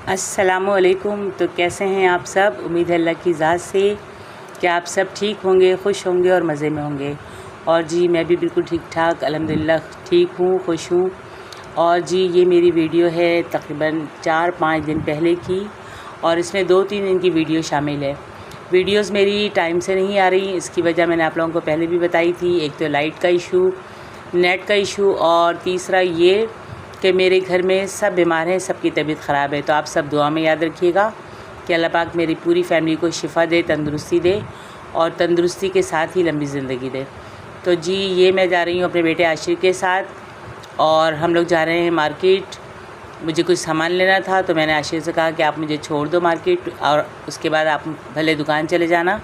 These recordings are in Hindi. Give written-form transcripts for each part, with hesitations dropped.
अस्सलामुअलैकुम। तो कैसे हैं आप सब? उम्मीद है अल्लाह की ज़ात से कि आप सब ठीक होंगे, खुश होंगे और मज़े में होंगे। और जी मैं भी बिल्कुल ठीक ठाक अल्हम्दुलिल्लाह ठीक हूँ, खुश हूँ। और जी ये मेरी वीडियो है तकरीबन 4-5 दिन पहले की, और इसमें 2-3 दिन की वीडियो शामिल है। वीडियोस मेरी टाइम से नहीं आ रही, इसकी वजह मैंने आप लोगों को पहले भी बताई थी। एक तो लाइट का इशू, नेट का इशू, और तीसरा ये कि मेरे घर में सब बीमार हैं, सबकी तबीयत ख़राब है। तो आप सब दुआ में याद रखिएगा कि अल्लाह पाक मेरी पूरी फैमिली को शिफ़ा दे, तंदुरुस्ती दे, और तंदुरुस्ती के साथ ही लंबी ज़िंदगी दे। तो जी ये मैं जा रही हूँ अपने बेटे आशिर के साथ, और हम लोग जा रहे हैं मार्केट। मुझे कुछ सामान लेना था, तो मैंने आशिर से कहा कि आप मुझे छोड़ दो मार्केट, और उसके बाद आप भले दुकान चले जाना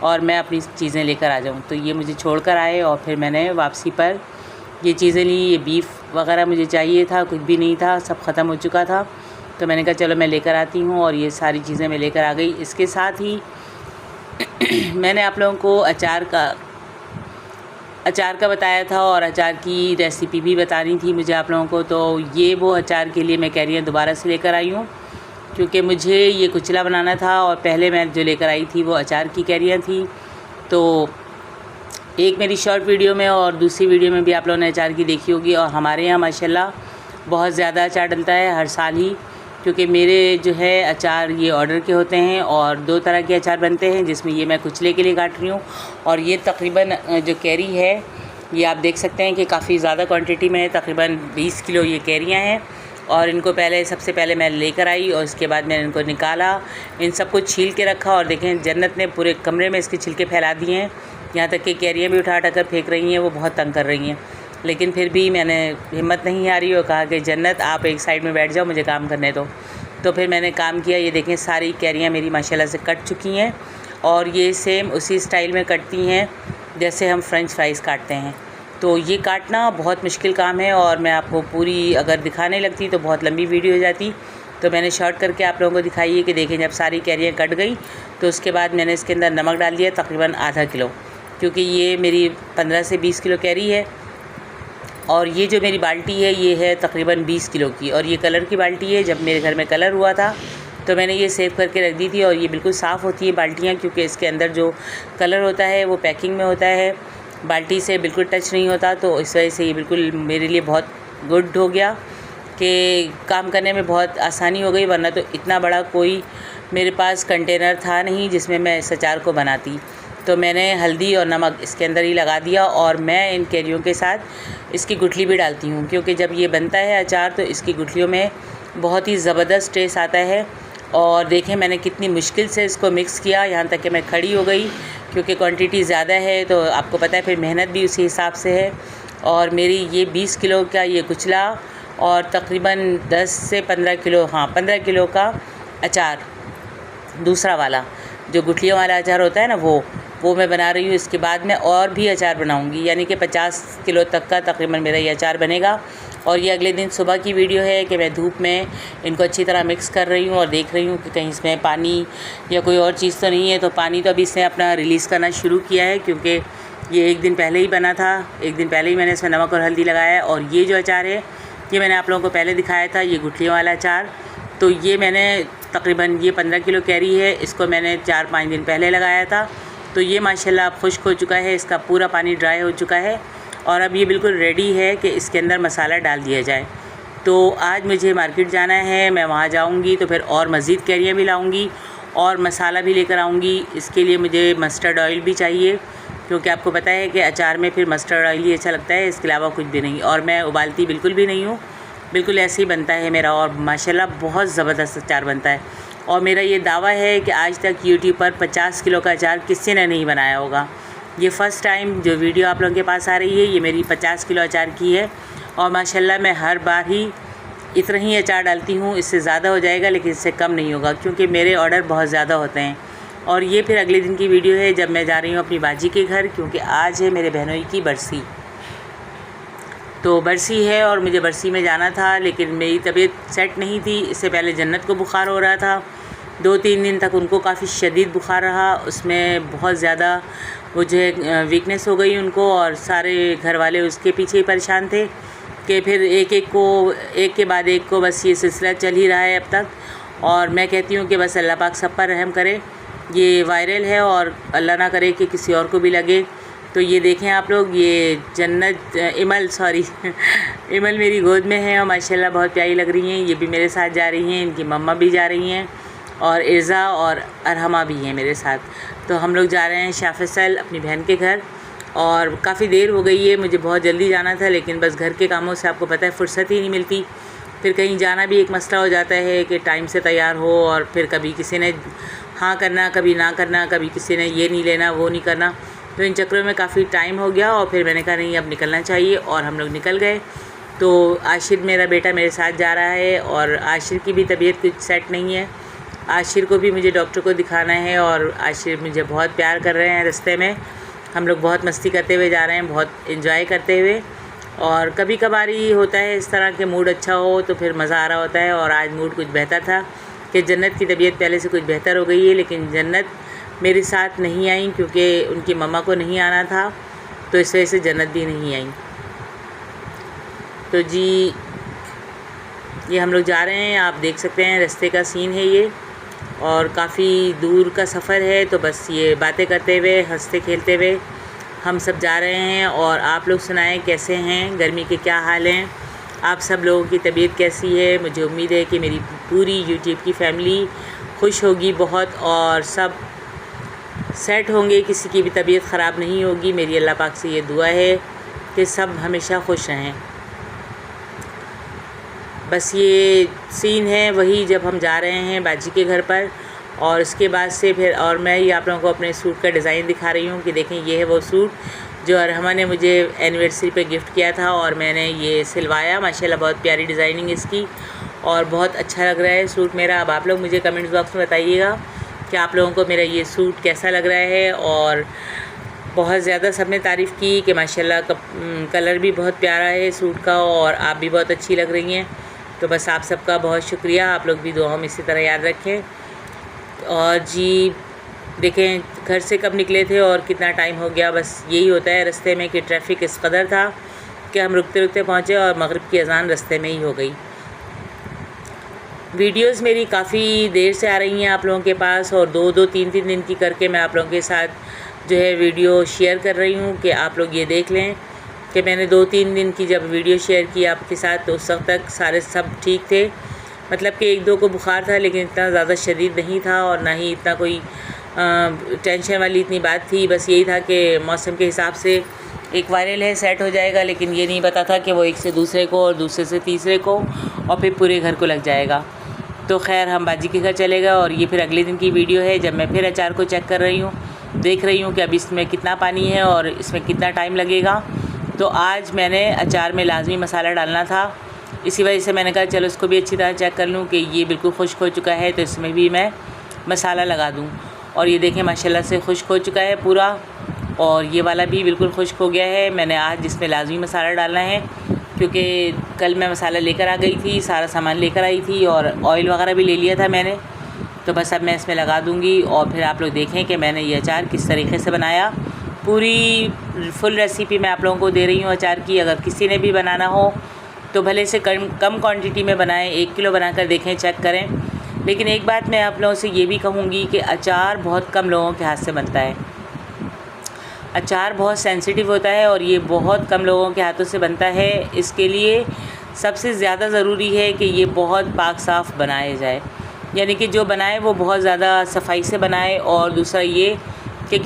और मैं अपनी चीज़ें लेकर आ जाऊँ। तो ये मुझे छोड़ कर आए, और फिर मैंने वापसी पर ये चीज़ें ली। ये बीफ वगैरह मुझे चाहिए था, कुछ भी नहीं था, सब ख़त्म हो चुका था। तो मैंने कहा चलो मैं लेकर आती हूँ, और ये सारी चीज़ें मैं लेकर आ गई। इसके साथ ही मैंने आप लोगों को अचार का बताया था, और अचार की रेसिपी भी बतानी थी मुझे आप लोगों को। तो ये वो अचार के लिए मैं कैरियाँ दोबारा से लेकर आई हूँ, क्योंकि मुझे ये कुचला बनाना था, और पहले मैं जो लेकर आई थी वो अचार की कैरियाँ थी। तो एक मेरी शॉर्ट वीडियो में और दूसरी वीडियो में भी आप लोगों ने अचार की देखी होगी। और हमारे यहाँ माशाल्लाह बहुत ज़्यादा अचार डलता है हर साल ही, क्योंकि मेरे जो है अचार ये ऑर्डर के होते हैं, और 2 तरह के अचार बनते हैं, जिसमें ये मैं कुचले के लिए काट रही हूँ। और ये तकरीबन जो कैरी है ये आप देख सकते हैं कि काफ़ी ज़्यादा क्वांटिटी में है, तकरीबन 20 किलो ये कैरियाँ हैं। और इनको सबसे पहले मैं लेकर आई, और उसके बाद मैंने इनको निकाला, इन सबको छील के रखा। और देखें जन्नत ने पूरे कमरे में इसके छिलके फैला दिए हैं, यहाँ तक कि कैरियाँ भी उठा कर फेंक रही हैं, वो बहुत तंग कर रही हैं। लेकिन फिर भी मैंने हिम्मत नहीं आ रही, और कहा कि जन्नत आप एक साइड में बैठ जाओ, मुझे काम करने दो। तो फिर मैंने काम किया। ये देखें सारी कैरियाँ मेरी माशाल्लाह से कट चुकी हैं, और ये सेम उसी स्टाइल में कटती हैं जैसे हम फ्रेंच फ्राइज़ काटते हैं। तो ये काटना बहुत मुश्किल काम है, और मैं आपको पूरी अगर दिखाने लगती तो बहुत लंबी वीडियो हो जाती। तो मैंने शॉर्ट करके आप लोगों को दिखाई है कि देखें जब सारी कैरियाँ कट गई तो उसके बाद मैंने इसके अंदर नमक डाल दिया, तकरीबन आधा किलो, क्योंकि ये मेरी 15 से 20 किलो कैरी है। और ये जो मेरी बाल्टी है ये है तकरीबन 20 किलो की, और ये कलर की बाल्टी है। जब मेरे घर में कलर हुआ था तो मैंने ये सेव करके रख दी थी, और ये बिल्कुल साफ़ होती है बाल्टियाँ, क्योंकि इसके अंदर जो कलर होता है वो पैकिंग में होता है, बाल्टी से बिल्कुल टच नहीं होता। तो इस वजह से ये बिल्कुल मेरे लिए बहुत गुड हो गया कि काम करने में बहुत आसानी हो गई, वरना तो इतना बड़ा कोई मेरे पास कंटेनर था नहीं जिसमें मैं इस अचार को बनाती। तो मैंने हल्दी और नमक इसके अंदर ही लगा दिया, और मैं इन कैरियों के साथ इसकी गुठली भी डालती हूँ, क्योंकि जब ये बनता है अचार तो इसकी गुठलियों में बहुत ही ज़बरदस्त टेस्ट आता है। और देखें मैंने कितनी मुश्किल से इसको मिक्स किया, यहाँ तक कि मैं खड़ी हो गई, क्योंकि क्वांटिटी ज़्यादा है तो आपको पता है फिर मेहनत भी उसी हिसाब से है। और मेरी ये 20 किलो का ये कुचला, और तकरीबन 10 से 15 किलो, 15 किलो का अचार, दूसरा वाला जो गुठलियों वाला अचार होता है ना, वो मैं बना रही हूँ। इसके बाद मैं और भी अचार बनाऊँगी, यानी कि 50 किलो तक का तकरीबन मेरा ये अचार बनेगा। और ये अगले दिन सुबह की वीडियो है कि मैं धूप में इनको अच्छी तरह मिक्स कर रही हूँ, और देख रही हूँ कि कहीं इसमें पानी या कोई और चीज़ तो नहीं है। तो पानी तो अभी इसने अपना रिलीज़ करना शुरू किया है, क्योंकि ये 1 दिन पहले ही बना था। 1 दिन पहले ही मैंने इसमें नमक और हल्दी लगाया है। और ये जो अचार है ये मैंने आप लोगों को पहले दिखाया था, ये गुठलियों वाला अचार। तो ये मैंने तकरीबन ये 15 किलो कैरी है, इसको मैंने 4-5 दिन पहले लगाया था। तो ये माशाल्लाह अब खुश्क हो चुका है, इसका पूरा पानी ड्राई हो चुका है, और अब ये बिल्कुल रेडी है कि इसके अंदर मसाला डाल दिया जाए। तो आज मुझे मार्केट जाना है, मैं वहाँ जाऊँगी तो फिर और मज़ीद कैरियाँ भी लाऊँगी, और मसाला भी लेकर आऊँगी। इसके लिए मुझे मस्टर्ड ऑयल भी चाहिए, क्योंकि आपको पता है कि अचार में फिर मस्टर्ड ऑयल ही अच्छा लगता है, इसके अलावा कुछ भी नहीं। और मैं उबालती बिल्कुल भी नहीं हूँ, बिल्कुल ऐसे ही बनता है मेरा, और माशाल्लाह बहुत ज़बरदस्त अचार बनता है। और मेरा ये दावा है कि आज तक यूट्यूब पर 50 किलो का अचार किसी ने नहीं बनाया होगा। ये फ़र्स्ट टाइम जो वीडियो आप लोगों के पास आ रही है ये मेरी 50 किलो अचार की है, और माशाल्लाह मैं हर बार ही इतना ही अचार डालती हूँ। इससे ज़्यादा हो जाएगा लेकिन इससे कम नहीं होगा, क्योंकि मेरे ऑर्डर बहुत ज़्यादा होते हैं। और ये फिर अगले दिन की वीडियो है जब मैं जा रही हूँ अपनी बाजी के घर, क्योंकि आज है मेरे बहनोई की बरसी। तो बरसी है और मुझे बरसी में जाना था, लेकिन मेरी तबीयत सेट नहीं थी। इससे पहले जन्नत को बुखार हो रहा था, 2-3 दिन तक उनको काफ़ी शदीद बुखार रहा, उसमें बहुत ज़्यादा मुझे वीकनेस हो गई उनको, और सारे घर वाले उसके पीछे ही परेशान थे कि फिर एक के बाद एक को बस ये सिलसिला चल ही रहा है अब तक। और मैं कहती हूँ कि बस अल्लाह पाक सब पर रहम करे। ये वायरल है और अल्लाह ना करे कि किसी और को भी लगे। तो ये देखें आप लोग, ये जन्नत इमल मेरी गोद में है और माशाल्लाह बहुत प्यारी लग रही हैं। ये भी मेरे साथ जा रही हैं, इनकी मम्मा भी जा रही हैं और इर्ज़ा और अरहमा भी हैं मेरे साथ। तो हम लोग जा रहे हैं शाह फैसल अपनी बहन के घर और काफ़ी देर हो गई है। मुझे बहुत जल्दी जाना था लेकिन बस घर के कामों से आपको पता है फ़ुर्सत ही नहीं मिलती। फिर कहीं जाना भी एक मसला हो जाता है कि टाइम से तैयार हो और फिर कभी किसी ने हाँ करना, कभी ना करना, कभी किसी ने ये नहीं लेना, वो नहीं करना। तो इन चक्करों में काफ़ी टाइम हो गया और फिर मैंने कहा नहीं अब निकलना चाहिए और हम लोग निकल गए। तो आशिर मेरा बेटा मेरे साथ जा रहा है और आशिर की भी तबीयत कुछ सेट नहीं है। आशिर को भी मुझे डॉक्टर को दिखाना है और आशिर मुझे बहुत प्यार कर रहे हैं। रास्ते में हम लोग बहुत मस्ती करते हुए जा रहे हैं, बहुत एंजॉय करते हुए। और कभी कभार ही होता है इस तरह के, मूड अच्छा हो तो फिर मज़ा आ रहा होता है। और आज मूड कुछ बेहतर था कि जन्नत की तबीयत पहले से कुछ बेहतर हो गई है, लेकिन जन्नत मेरे साथ नहीं आई क्योंकि उनकी मम्मा को नहीं आना था, तो इस वजह से जन्नत भी नहीं आई। तो जी ये हम लोग जा रहे हैं, आप देख सकते हैं रास्ते का सीन है ये, और काफ़ी दूर का सफ़र है। तो बस ये बातें करते हुए, हंसते खेलते हुए हम सब जा रहे हैं। और आप लोग सुनाएं कैसे हैं, गर्मी के क्या हाल हैं, आप सब लोगों की तबीयत कैसी है। मुझे उम्मीद है कि मेरी पूरी यूट्यूब की फैमिली खुश होगी बहुत और सब सेट होंगे, किसी की भी तबीयत ख़राब नहीं होगी। मेरी अल्लाह पाक से ये दुआ है कि सब हमेशा खुश रहें। बस ये सीन है वही जब हम जा रहे हैं बाजी के घर पर। और उसके बाद से फिर और मैं ये आप लोगों को अपने सूट का डिज़ाइन दिखा रही हूँ कि देखें ये है वो सूट जो अरहमा ने मुझे एनिवर्सरी पे गिफ्ट किया था और मैंने ये सिलवाया। माशाल्लाह बहुत प्यारी डिज़ाइनिंग इसकी और बहुत अच्छा लग रहा है सूट मेरा। अब आप लोग मुझे कमेंट्स बॉक्स में बताइएगा कि आप लोगों को मेरा ये सूट कैसा लग रहा है। और बहुत ज़्यादा सब ने तारीफ़ की कि माशाल्लाह कलर भी बहुत प्यारा है सूट का और आप भी बहुत अच्छी लग रही हैं। तो बस आप सबका बहुत शुक्रिया, आप लोग भी दुआओं में इसी तरह याद रखें। और जी देखें घर से कब निकले थे और कितना टाइम हो गया। बस यही होता है रास्ते में कि ट्रैफिक इस कदर था कि हम रुकते रुकते पहुँचे और मगरिब की अज़ान रास्ते में ही हो गई। वीडियोस मेरी काफ़ी देर से आ रही हैं आप लोगों के पास और 2-3 दिन की करके मैं आप लोगों के साथ जो है वीडियो शेयर कर रही हूँ कि आप लोग ये देख लें कि मैंने 2-3 दिन की जब वीडियो शेयर की आपके साथ तो उस वक्त तक सारे सब ठीक थे। मतलब कि 1-2 को बुखार था लेकिन इतना ज़्यादा शदीद नहीं था और ना ही इतना कोई टेंशन वाली इतनी बात थी। बस यही था कि मौसम के हिसाब से एक वायरल है सेट हो जाएगा, लेकिन ये नहीं पता था कि वो एक से दूसरे को और दूसरे से तीसरे को और फिर पूरे घर को लग जाएगा। तो खैर हम बाजी के घर चले गए और ये फिर अगले दिन की वीडियो है जब मैं फिर अचार को चेक कर रही हूँ, देख रही हूँ कि अब इसमें कितना पानी है और इसमें कितना टाइम लगेगा। तो आज मैंने अचार में लाजमी मसाला डालना था, इसी वजह से मैंने कहा चलो इसको भी अच्छी तरह चेक कर लूँ कि ये बिल्कुल खुश्क हो चुका है तो इसमें भी मैं मसाला लगा दूँ। और ये देखें माशाल्लाह से खुश्क हो चुका है पूरा और ये वाला भी बिल्कुल खुश्क हो गया है। मैंने आज इसमें लाजमी मसाला डालना है क्योंकि कल मैं मसाला लेकर आ गई थी, सारा सामान लेकर आई थी और ऑयल वगैरह भी ले लिया था मैंने। तो बस अब मैं इसमें लगा दूँगी और फिर आप लोग देखें कि मैंने ये अचार किस तरीके से बनाया। पूरी फुल रेसिपी मैं आप लोगों को दे रही हूँ अचार की। अगर किसी ने भी बनाना हो तो भले से कम क्वांटिटी में बनाएं, 1 किलो बनाकर देखें, चेक करें। लेकिन एक बात मैं आप लोगों से ये भी कहूँगी कि अचार बहुत कम लोगों के हाथ से बनता है। अचार बहुत सेंसिटिव होता है और ये बहुत कम लोगों के हाथों से बनता है। इसके लिए सबसे ज़्यादा ज़रूरी है कि ये बहुत पाक साफ़ बनाया जाए, यानी कि जो बनाए वो बहुत ज़्यादा सफाई से बनाए। और दूसरा ये कि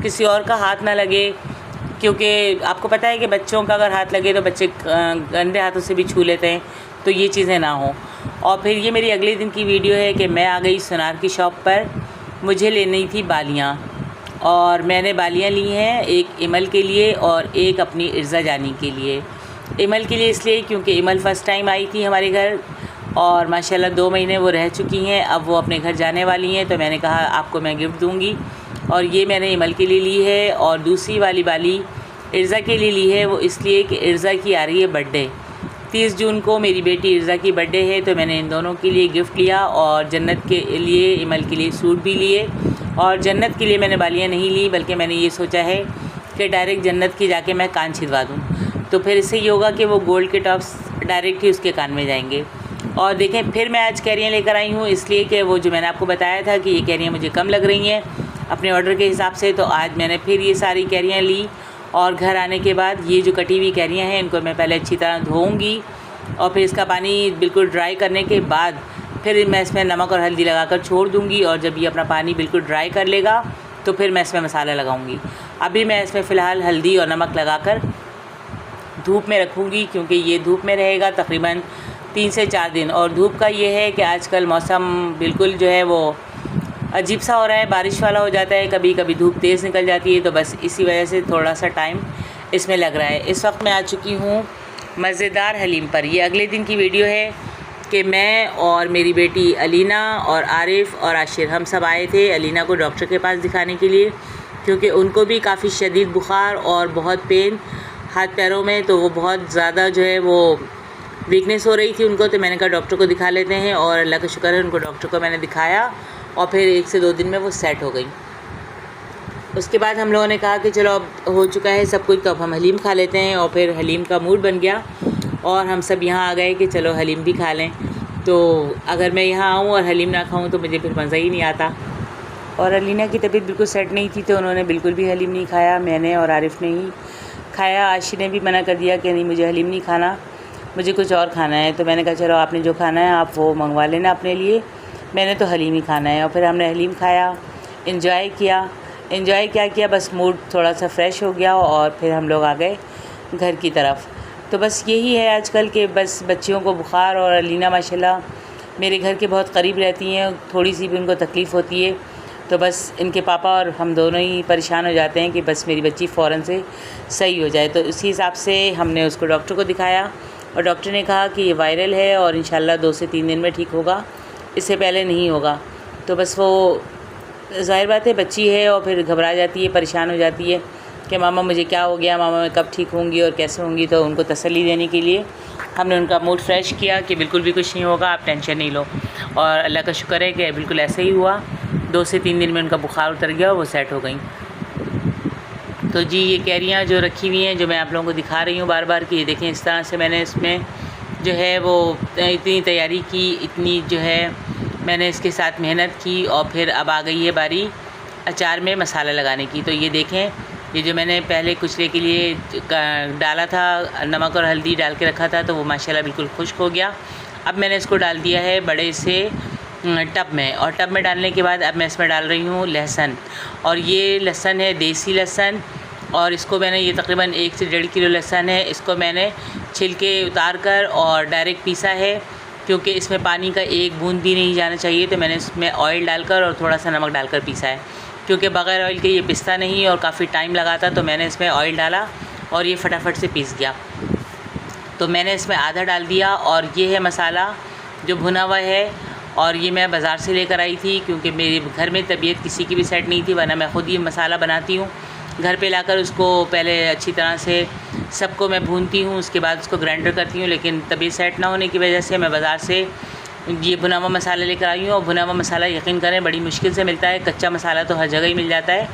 किसी और का हाथ ना लगे, क्योंकि आपको पता है कि बच्चों का अगर हाथ लगे तो बच्चे गंदे हाथों से भी छू लेते हैं, तो ये चीज़ें ना हो। और फिर ये मेरी अगले दिन की वीडियो है कि मैं आ गई सुनार की शॉप पर, मुझे लेनी थी बालियाँ और मैंने बालियाँ ली हैं, एक इमल के लिए और एक अपनी इर्ज़ा जानी के लिए। इमल के लिए इसलिए क्योंकि इमल फ़र्स्ट टाइम आई थी हमारे घर और माशाल्लाह 2 महीने वो रह चुकी हैं, अब वो अपने घर जाने वाली हैं, तो मैंने कहा आपको मैं गिफ्ट दूँगी। और ये मैंने इमल के लिए ली है और दूसरी वाली बाली इर्ज़ा के लिए ली है। वो इसलिए कि इर्ज़ा की आ रही है बर्थडे, 30 जून को मेरी बेटी इर्ज़ा की बर्थडे है, तो मैंने इन दोनों के लिए गिफ्ट लिया और जन्नत के लिए, इमल के लिए सूट भी लिए। और जन्नत के लिए मैंने बालियाँ नहीं ली, बल्कि मैंने ये सोचा है कि डायरेक्ट जन्नत की जाके मैं कान छिदवा दूँ, तो फिर इससे ये होगा कि वो गोल्ड के टॉप्स डायरेक्ट ही उसके कान में जाएंगे। और देखें फिर मैं आज कैरियाँ लेकर आई हूँ, इसलिए कि वो जो मैंने आपको बताया था कि ये कैरियाँ मुझे कम लग रही हैं अपने ऑर्डर के हिसाब से, तो आज मैंने फिर ये सारी कैरियाँ ली। और घर आने के बाद ये जो कटी हुई कैरियाँ हैं इनको मैं पहले अच्छी तरह धोऊँगी और फिर इसका पानी बिल्कुल ड्राई करने के बाद फिर मैं इसमें नमक और हल्दी लगाकर छोड़ दूँगी। और जब ये अपना पानी बिल्कुल ड्राई कर लेगा तो फिर मैं इसमें मसाला लगाऊँगी। अभी मैं इसमें फ़िलहाल हल्दी और नमक लगाकर धूप में रखूँगी, क्योंकि ये धूप में रहेगा तकरीबन 3 से 4 दिन। और धूप का ये है कि आजकल मौसम बिल्कुल जो है वो अजीब सा हो रहा है, बारिश वाला हो जाता है, कभी कभी धूप तेज़ निकल जाती है, तो बस इसी वजह से थोड़ा सा टाइम इसमें लग रहा है। इस वक्त मैं आ चुकी हूँ मज़ेदार हलीम पर। ये अगले दिन की वीडियो है कि मैं और मेरी बेटी अलीना और आरिफ और आशिर हम सब आए थे अलीना को डॉक्टर के पास दिखाने के लिए, क्योंकि उनको भी काफ़ी शदीद बुखार और बहुत पेन हाथ पैरों में, तो वो बहुत ज़्यादा जो है वो वीकनेस हो रही थी उनको। तो मैंने कहा डॉक्टर को दिखा लेते हैं, और अल्लाह का शुक्र है उनको डॉक्टर को मैंने दिखाया और फिर 1 से 2 दिन में वो सेट हो गई। उसके बाद हम लोगों ने कहा कि चलो अब हो चुका है सब कुछ, तो अब हम हलीम खा लेते हैं। और फिर हलीम का मूड बन गया और हम सब यहाँ आ गए कि चलो हलीम भी खा लें। तो अगर मैं यहाँ आऊँ और हलीम ना खाऊँ तो मुझे फिर मज़ा ही नहीं आता। और अलीना की तबीयत बिल्कुल सेट नहीं थी, तो उन्होंने बिल्कुल भी हलीम नहीं खाया। मैंने और आरिफ ने ही खाया। आशी ने भी मना कर दिया कि नहीं मुझे हलीम नहीं खाना, मुझे कुछ और खाना है। तो मैंने कहा चलो आपने जो खाना है आप वो मंगवा लेना अपने लिए, मैंने तो हलीम ही खाना है। और फिर हमने हलीम खाया, इन्जॉय क्या किया, बस मूड थोड़ा सा फ्रेश हो गया और फिर हम लोग आ गए घर की तरफ। तो बस यही है आजकल के, बस बच्चियों को बुखार, और अलीना माशाल्लाह मेरे घर के बहुत करीब रहती हैं, थोड़ी सी भी उनको तकलीफ़ होती है तो बस इनके पापा और हम दोनों ही परेशान हो जाते हैं कि बस मेरी बच्ची फ़ौरन से सही हो जाए। तो इसी हिसाब से हमने उसको डॉक्टर को दिखाया और डॉक्टर ने कहा कि ये वायरल है और इंशाल्लाह 2 से 3 दिन में ठीक होगा, इससे पहले नहीं होगा। तो बस वो ज़ाहिर बात है बच्ची है और फिर घबरा जाती है, परेशान हो जाती है कि मामा मुझे क्या हो गया, मामा मैं कब ठीक होंगी और कैसे होंगी। तो उनको तसल्ली देने के लिए हमने उनका मूड फ्रेश किया कि बिल्कुल भी कुछ नहीं होगा, आप टेंशन नहीं लो। और अल्लाह का शुक्र है कि बिल्कुल ऐसे ही हुआ, 2 से 3 दिन में उनका बुखार उतर गया और वो सेट हो गई। तो जी ये कैरियाँ जो रखी हुई हैं, जो मैं आप लोगों को दिखा रही हूँ बार बार कि देखें इस तरह से मैंने इसमें जो है वो इतनी तैयारी की, इतनी जो है मैंने इसके साथ मेहनत की। और फिर अब आ गई है बारी अचार में मसाला लगाने की। तो ये देखें, ये जो मैंने पहले कुचले के लिए डाला था, नमक और हल्दी डाल के रखा था, तो वो माशाल्लाह बिल्कुल खुश्क हो गया। अब मैंने इसको डाल दिया है बड़े से टब में, और टब में डालने के बाद अब मैं इसमें डाल रही हूँ लहसुन। और ये लहसुन है देसी लहसुन, और इसको मैंने, ये तकरीबन 1 से 1.5 किलो लहसुन है, इसको मैंने छिलके उतार कर और डायरेक्ट पीसा है, क्योंकि इसमें पानी का एक बूंद भी नहीं जाना चाहिए। तो मैंने इसमें ऑयल डालकर और थोड़ा सा नमक डालकर पीसा है, क्योंकि बग़ैर ऑयल के ये पिसता नहीं और काफ़ी टाइम लगाता। तो मैंने इसमें ऑयल डाला और ये फटाफट से पीस गया। तो मैंने इसमें आधा डाल दिया। और ये है मसाला जो भुना हुआ है, और ये मैं बाज़ार से लेकर आई थी, क्योंकि मेरे घर में तबीयत किसी की भी सेट नहीं थी, वरना मैं ख़ुद ही मसाला बनाती हूँ। घर पे लाकर उसको पहले अच्छी तरह से सबको मैं भूनती हूँ, उसके बाद उसको ग्राइंडर करती हूँ। लेकिन तबीयत सेट ना होने की वजह से मैं बाज़ार से ये भुना हुआ मसाला लेकर आई हूँ। और भुना हुआ मसाला यकीन करें बड़ी मुश्किल से मिलता है। कच्चा मसाला तो हर जगह ही मिल जाता है,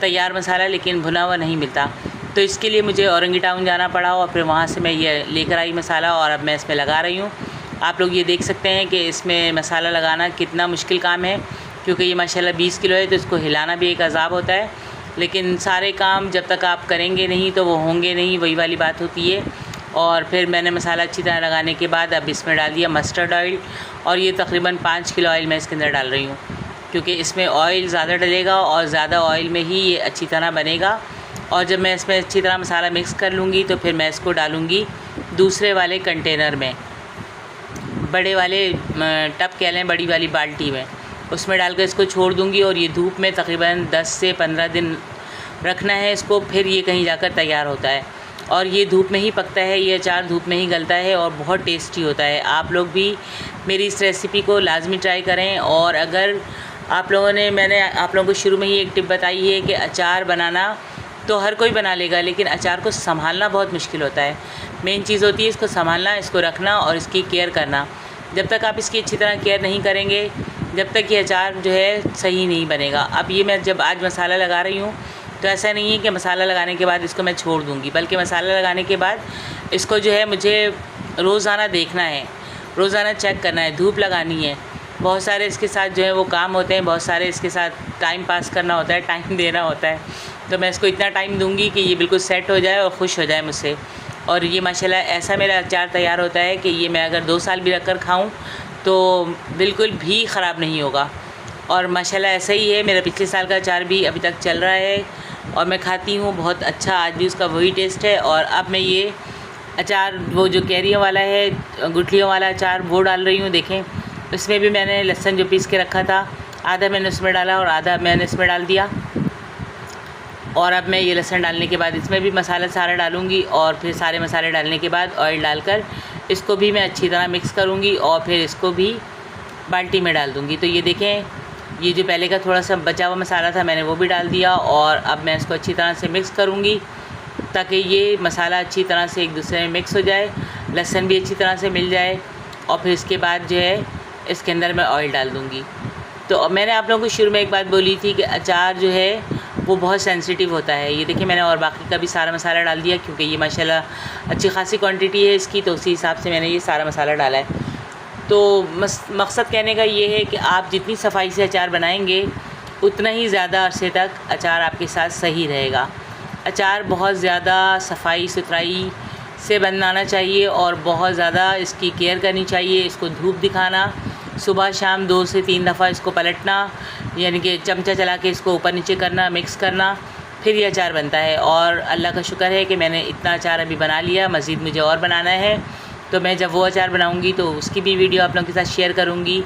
तैयार मसाला, लेकिन भुना हुआ नहीं मिलता। तो इसके लिए मुझे औरंगी टाउन जाना पड़ा और फिर वहाँ से मैं ये लेकर आई मसाला, और अब मैं इसमें लगा रही हूँ। आप लोग ये देख सकते हैं कि इसमें मसाला लगाना कितना मुश्किल काम है, क्योंकि ये माशाल्लाह 20 किलो है, तो इसको हिलाना भी एक अज़ाब होता है। लेकिन सारे काम जब तक आप करेंगे नहीं तो वो होंगे नहीं, वही वाली बात होती है। और फिर मैंने मसाला अच्छी तरह लगाने के बाद अब इसमें डाल दिया मस्टर्ड ऑयल, और ये तकरीबन 5 किलो ऑयल मैं इसके अंदर डाल रही हूँ, क्योंकि इसमें ऑयल ज़्यादा डलेगा और ज़्यादा ऑयल में ही ये अच्छी तरह बनेगा। और जब मैं इसमें अच्छी तरह मसाला मिक्स कर लूँगी तो फिर मैं इसको डालूँगी दूसरे वाले कंटेनर में, बड़े वाले टब कह लें, बड़ी वाली बाल्टी में, उसमें डालकर इसको छोड़ दूँगी। और ये धूप में तकरीबन 10 से 15 दिन रखना है इसको, फिर ये कहीं जाकर तैयार होता है। और ये धूप में ही पकता है, ये अचार धूप में ही गलता है और बहुत टेस्टी होता है। आप लोग भी मेरी इस रेसिपी को लाजमी ट्राई करें। और अगर आप लोगों ने, मैंने आप लोगों को शुरू में ही एक टिप बताई है कि अचार बनाना तो हर कोई बना लेगा, लेकिन अचार को संभालना बहुत मुश्किल होता है। मेन चीज़ होती है इसको संभालना, इसको रखना और इसकी केयर करना। जब तक आप इसकी अच्छी तरह केयर नहीं करेंगे, जब तक ये अचार जो है सही नहीं बनेगा। अब ये मैं जब आज मसाला लगा रही हूँ तो ऐसा नहीं है कि मसाला लगाने के बाद इसको मैं छोड़ दूँगी, बल्कि मसाला लगाने के बाद इसको जो है मुझे रोज़ाना देखना है। रोज़ाना चेक करना है, धूप लगानी है। बहुत सारे इसके साथ जो है वो काम होते हैं, बहुत सारे इसके साथ टाइम पास करना होता है, टाइम देना होता है। तो मैं इसको इतना टाइम दूंगी कि ये बिल्कुल सेट हो जाए और ख़ुश हो जाए मुझसे। और ये माशाल्लाह ऐसा मेरा अचार तैयार होता है कि ये मैं अगर 2 साल भी रख कर खाऊँ तो बिल्कुल भी ख़राब नहीं होगा। और माशाल्लाह ऐसा ही है, मेरा पिछले साल का अचार भी अभी तक चल रहा है और मैं खाती हूँ, बहुत अच्छा आज भी उसका वही टेस्ट है। और अब मैं ये अचार वो जो कैरियों वाला है, गुठलियों वाला अचार, वो डाल रही हूँ। देखें, इसमें भी मैंने लहसुन जो पीस के रखा था, आधा मैंने उसमें डाला और आधा मैंने इसमें डाल दिया। और अब मैं ये लहसुन डालने के बाद इसमें भी मसाला सारा डालूँगी और फिर सारे मसाले डालने के बाद ऑयल डालकर इसको भी मैं अच्छी तरह मिक्स करूँगी और फिर इसको भी बाल्टी में डाल दूँगी। तो ये देखें, ये जो पहले का थोड़ा सा बचा हुआ मसाला था मैंने वो भी डाल दिया और अब मैं इसको अच्छी तरह से मिक्स करूँगी ताकि ये मसाला अच्छी तरह से एक दूसरे में मिक्स हो जाए, लहसुन भी अच्छी तरह से मिल जाए। और फिर इसके बाद जो है इसके अंदर मैं ऑयल डाल दूँगी। तो मैंने आप लोगों को शुरू में एक बात बोली थी कि अचार जो है वो बहुत सेंसिटिव होता है। ये देखिए, मैंने और बाकी का भी सारा मसाला डाल दिया क्योंकि ये माशाल्लाह अच्छी खासी क्वांटिटी है इसकी, तो उसी हिसाब से मैंने ये सारा मसाला डाला है। तो मकसद कहने का ये है कि आप जितनी सफाई से अचार बनाएंगे उतना ही ज़्यादा अरसे तक अचार आपके साथ सही रहेगा। अचार बहुत ज़्यादा सफाई सुथराई से बनाना चाहिए और बहुत ज़्यादा इसकी केयर करनी चाहिए। इसको धूप दिखाना, सुबह शाम 2 से 3 दफ़ा इसको पलटना, यानी कि चमचा चला के इसको ऊपर नीचे करना, मिक्स करना, फिर ये अचार बनता है। और अल्लाह का शुक्र है कि मैंने इतना अचार अभी बना लिया, मज़ीद मुझे और बनाना है। तो मैं जब वो अचार बनाऊंगी तो उसकी भी वीडियो आप लोगों के साथ शेयर करूंगी।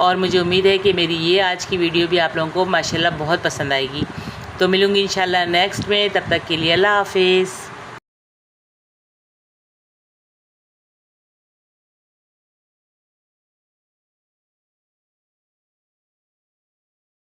और मुझे उम्मीद है कि मेरी ये आज की वीडियो भी आप लोगों को माशाल्लाह बहुत पसंद आएगी। तो मिलूँगी इंशाल्लाह नेक्स्ट में, तब तक के लिए अल्लाह हाफ़िज़।